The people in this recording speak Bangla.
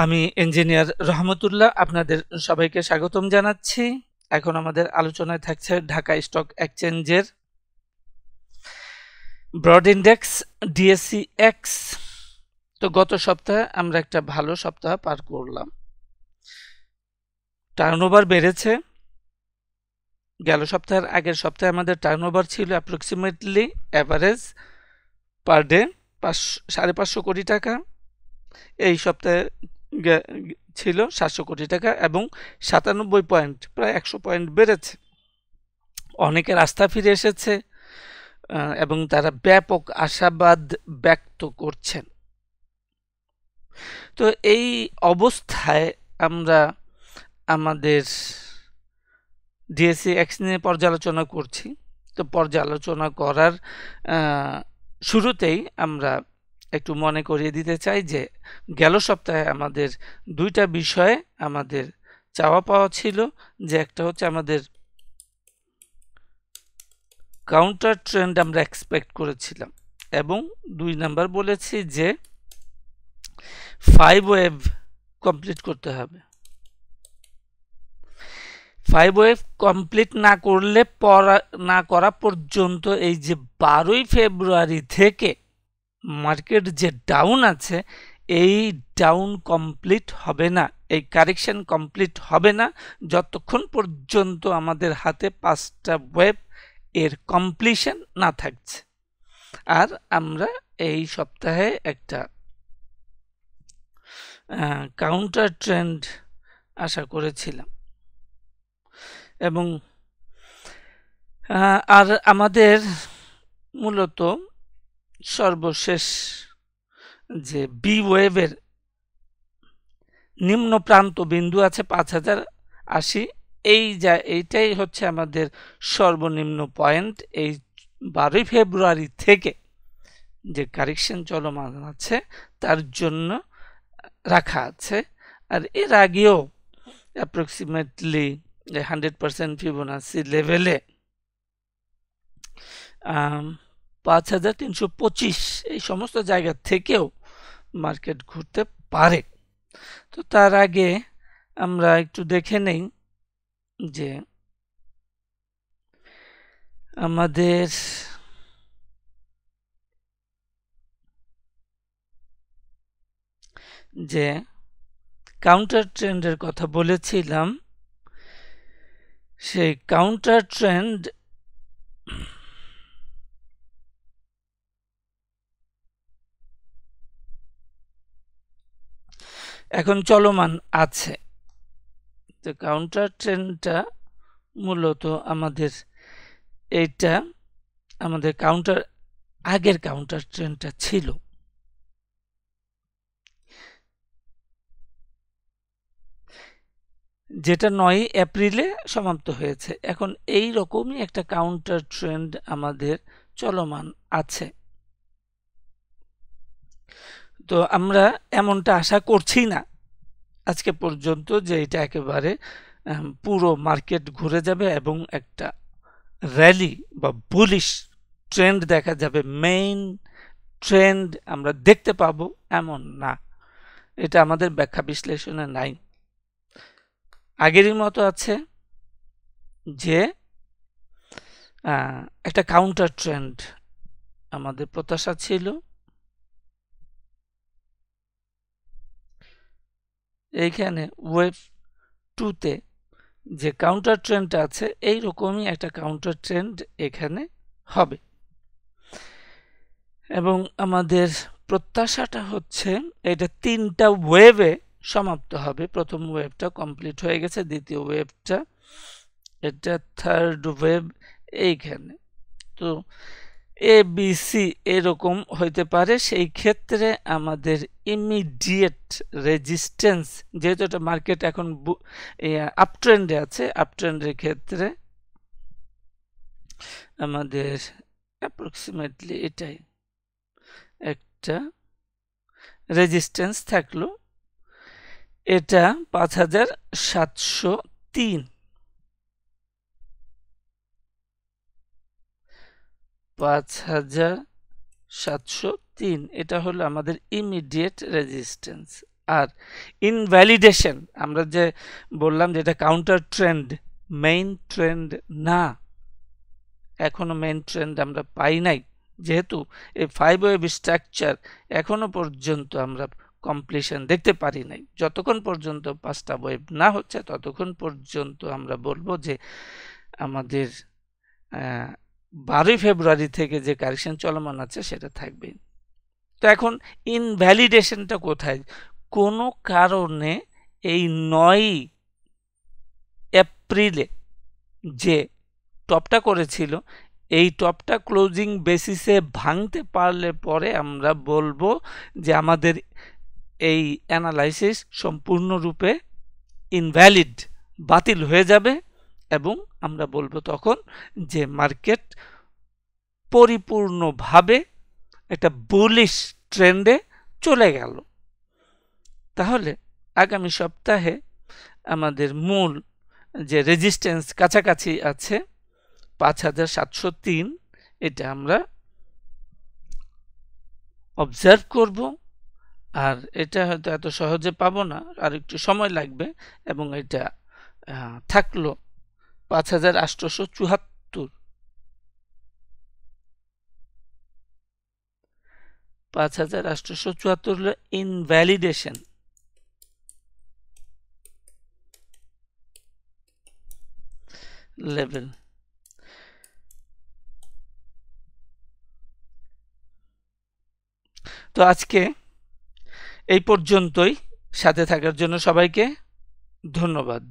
আমি ইঞ্জিনিয়ার রহমতুল্লাহ আপনাদের সবাইকে স্বাগতম জানাচ্ছি। এখন আমাদের আলোচনায় থাকছে ঢাকা স্টক এক্সচেঞ্জের ব্রড ইন্ডেক্স ডিএসসি এক্স। তো গত সপ্তাহে আমরা একটা ভালো সপ্তাহ পার করলাম, টার্নওভার বেড়েছে। গেল সপ্তাহের আগের সপ্তাহে আমাদের টার্নওভার ছিল অ্যাপ্রক্সিমেটলি অ্যাভারেজ পার ডে 550 কোটি টাকা। এই সপ্তাহে ছিল 700 কোটি টাকা এবং 97 পয়েন্ট, প্রায় 100 পয়েন্ট বেড়েছে। অনেকের আস্থা ফিরে এসেছে এবং তারা ব্যাপক আশাবাদ ব্যক্ত করছেন। তো এই অবস্থায় আমরা আমাদের ডিএসসি এক্স নিয়ে পর্যালোচনা করছি। তো পর্যালোচনা করার শুরুতেই আমরা একটু মনে করিয়ে দিতে চাই যে গেল সপ্তাহে আমাদের দুইটা বিষয়ে আমাদের চাওয়া পাওয়া ছিল, যে একটা হচ্ছে আমাদের কাউন্টার ট্রেন্ড আমরা এক্সপেক্ট করেছিলাম, এবং 2 নাম্বার বলেছি যে 5 ওয়েভ কমপ্লিট করতে হবে। 5 ওয়েভ কমপ্লিট না করা পর্যন্ত এই যে 12ই ফেব্রুয়ারি থেকে মার্কেট যে ডাউন আছে, এই ডাউন কমপ্লিট হবে না, এই কারেকশন কমপ্লিট হবে না যতক্ষণ পর্যন্ত আমাদের হাতে 5টা ওয়েভ এর কমপ্লিশন না থাকছে। আর আমরা এই সপ্তাহে একটা কাউন্টার ট্রেন্ড আশা করেছিলাম, এবং আর আমাদের মূলত সর্বশেষ যে বি ওয়েভের নিম্ন প্রান্ত বিন্দু আছে 5080, এইটাই হচ্ছে আমাদের সর্বনিম্ন পয়েন্ট। এই 12ই ফেব্রুয়ারি থেকে যে কারেকশন চলমান আছে তার জন্য রাখা আছে। আর এর আগেও অ্যাপ্রক্সিমেটলি 100% ফিবোনাসি লেভেলে 5325 এই সমস্ত জায়গা থেকেও মার্কেট ঘুরতে পারে। তো তার আগে আমরা একটু দেখে নেই যে আমাদের যে কাউন্টার ট্রেন্ডের কথা বলেছিলাম, সেই কাউন্টার ট্রেন্ড এখন চলমান আছে। তো কাউন্টার ট্রেন্ডটা মূলত আমাদের আগের কাউন্টার ট্রেন্ডটা ছিল, যেটা 9 এপ্রিলে সমাপ্ত হয়েছে। এখন এই রকমই একটা কাউন্টার ট্রেন্ড আমাদের চলমান আছে। তো আমরা এমনটা আশা করছি না আজকে পর্যন্ত যে এটা একেবারে পুরো মার্কেট ঘুরে যাবে এবং একটা র্যালি বা বুলিশ ট্রেন্ড দেখা যাবে, মেইন ট্রেন্ড আমরা দেখতে পাবো, এমন না। এটা আমাদের ব্যাখ্যা বিশ্লেষণে নাই। আগেরই মতো আছে যে একটা কাউন্টার ট্রেন্ড আমাদের প্রত্যাশা ছিল। এইখানে ওয়েভ 2তে যে কাউন্টার ট্রেন্ডটা আছে, এই রকমই একটা কাউন্টার ট্রেন্ড এখানে হবে, এবং আমাদের প্রত্যাশাটা হচ্ছে এটা 3টা ওয়েভে সমাপ্ত হবে। প্রথম ওয়েভটা কমপ্লিট হয়ে গেছে, দ্বিতীয় ওয়েভটা, এটা থার্ড ওয়েভ এইখানে। তো এ বি সি এরকম হইতে পারে। সেই ক্ষেত্রে আমাদের ইমিডিয়েট রেজিস্ট্যান্স, যেহেতু এটা মার্কেট এখন আপ ট্রেন্ডে আছে, আপ ট্রেন্ডের ক্ষেত্রে আমাদের অ্যাপ্রক্সিমেটলি এটাই একটা রেজিস্ট্যান্স থাকলো, এটা 5703। 5703 এটা হলো আমাদের ইমিডিয়েট রেজিস্ট্যান্স। আর ইনভ্যালিডেশন আমরা যে বললাম যে এটা কাউন্টার ট্রেন্ড, মেইন ট্রেন্ড না, এখনো মেইন ট্রেন্ড আমরা পাই নাই, যেহেতু এই 5 ওয়েভ স্ট্রাকচার এখনো পর্যন্ত আমরা কমপ্লিশন দেখতে পারি নাই। যতক্ষণ পর্যন্ত 5টা ওয়েভ না হচ্ছে ততক্ষণ পর্যন্ত আমরা বলবো যে আমাদের 12 ফেব্রুয়ারি থেকে যে কারেকশন চলমান আছে সেটা থাকবে। তো এখন ইনভ্যালিডেশনটা কোথায়? কোনো কারণে এই 9 এপ্রিলে যে টপটা করেছিল এই টপটা ক্লোজিং বেসিসে ভাঙতে পারলে পরে আমরা বলবো যে আমাদের এই অ্যানালাইসিস সম্পূর্ণরূপে ইনভ্যালিড, বাতিল হয়ে যাবে, এবং আমরা বলবো তখন যে মার্কেট পরিপূর্ণভাবে একটা বুলিশ ট্রেন্ডে চলে গেল। তাহলে আগামী সপ্তাহে আমাদের মূল যে রেজিস্ট্যান্স কাছাকাছি আছে 5703, এটা আমরা অবজার্ভ করব। আর এটা হয়তো এত সহজে পাবো না, আর একটু সময় লাগবে, এবং এটা থাকলো 5874, 5874 হলো ইনভ্যালিডেশন লেভেল। তো আজকে এই পর্যন্তই, সাথে থাকার জন্য সবাইকে ধন্যবাদ।